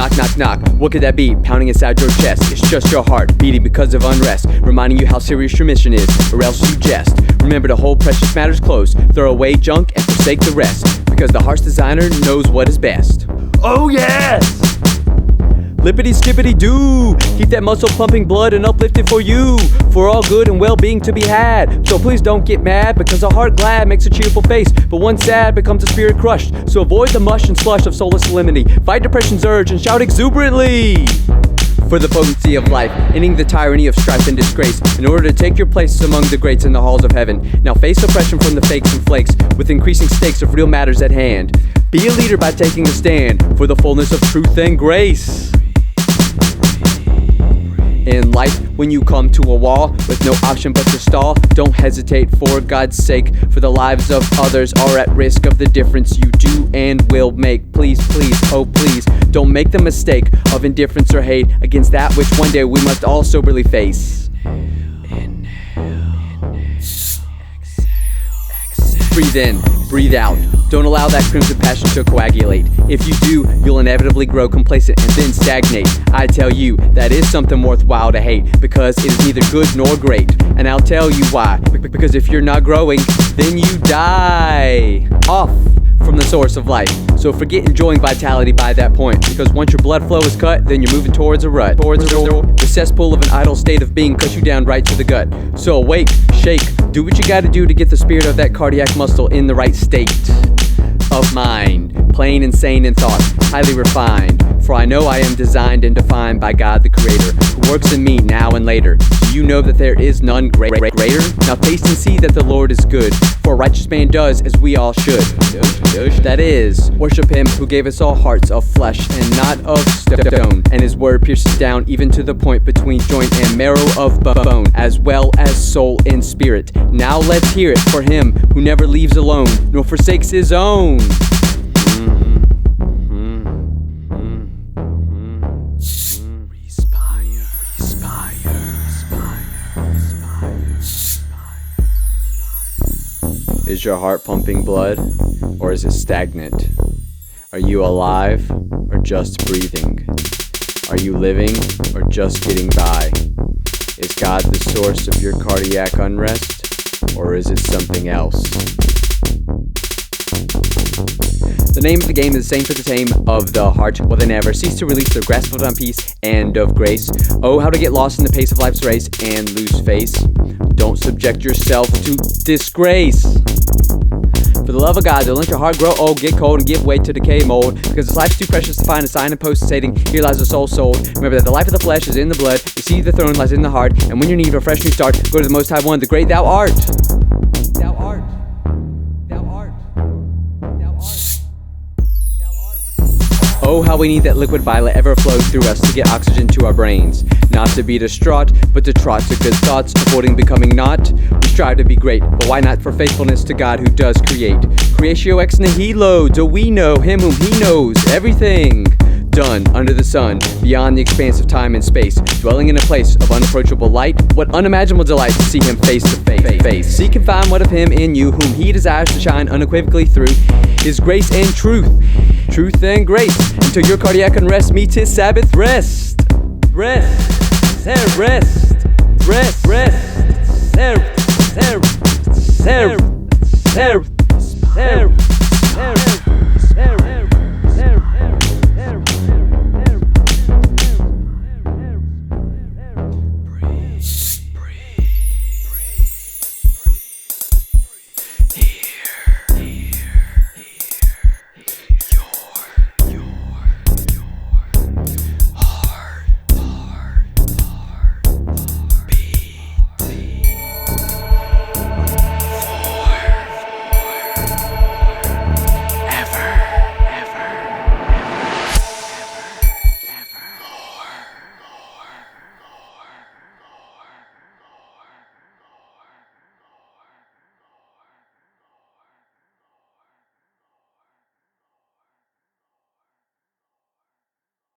Knock, knock, knock. What could that be? Pounding inside your chest. It's just your heart beating because of unrest, reminding you how serious your mission is, or else you jest. Remember to hold precious matters close, throw away junk and forsake the rest, because the heart's designer knows what is best. Oh yes! Lippity skippity doo, keep that muscle pumping blood and uplifted for you, for all good and well-being to be had. So please don't get mad, because a heart glad makes a cheerful face, but one sad becomes a spirit crushed. So avoid the mush and slush of soulless solemnity, fight depression's urge and shout exuberantly for the potency of life, ending the tyranny of strife and disgrace, in order to take your place among the greats in the halls of heaven. Now face oppression from the fakes and flakes, with increasing stakes of real matters at hand. Be a leader by taking a stand for the fullness of truth and grace. In life, when you come to a wall with no option but to stall, don't hesitate for God's sake, for the lives of others are at risk of the difference you do and will make. Please, please, oh please, don't make the mistake of indifference or hate against that which one day we must all soberly face. Breathe in, breathe out. Don't allow that crimson passion to coagulate. If you do, you'll inevitably grow complacent and then stagnate. I tell you, that is something worthwhile to hate, because it is neither good nor great. And I'll tell you why. Because if you're not growing, then you die off from the source of life. So forget enjoying vitality by that point, because once your blood flow is cut, then you're moving towards a rut. The cesspool of an idle state of being cuts you down right to the gut. So awake, shake, do what you gotta do to get the spirit of that cardiac muscle in the right state of mind, plain and sane in thought, highly refined. For I know I am designed and defined by God the Creator, who works in me now and later. Do you know that there is none greater? Now taste and see that the Lord is good, for a righteous man does as we all should. That is, worship Him who gave us all hearts of flesh and not of stone, and His word pierces down even to the point between joint and marrow of bone, as well as soul and spirit. Now let's hear it for Him who never leaves alone, nor forsakes His own. Is your heart pumping blood, or is it stagnant? Are you alive, or just breathing? Are you living, or just getting by? Is God the source of your cardiac unrest, or is it something else? The name of the game is the same for the tame of the heart, while they never cease to release their grasp of peace and of grace. Oh, how to get lost in the pace of life's race and lose face. Don't subject yourself to disgrace. For the love of God, don't let your heart grow old, get cold, and give way to decay mold, because this life's too precious to find a sign and post stating, here lies the soul sold. Remember that the life of the flesh is in the blood, you see the throne lies in the heart, and when you need a fresh new start, go to the Most High One, the great Thou art. Thou art. Thou art. Thou art. Thou art. Oh, how we need that liquid violet ever flow through us to get oxygen to our brains. Not to be distraught, but to trot to good thoughts, avoiding becoming not. We strive to be great, but why not for faithfulness to God who does create? Creatio ex nihilo, do we know Him whom He knows everything done under the sun, beyond the expanse of time and space, dwelling in a place of unapproachable light? What unimaginable delight to see Him face to face. Seek and find what of Him in you, whom He desires to shine unequivocally through His grace and truth and grace, until your cardiac unrest meets His Sabbath rest. Rest, rest, rest, rest, rest,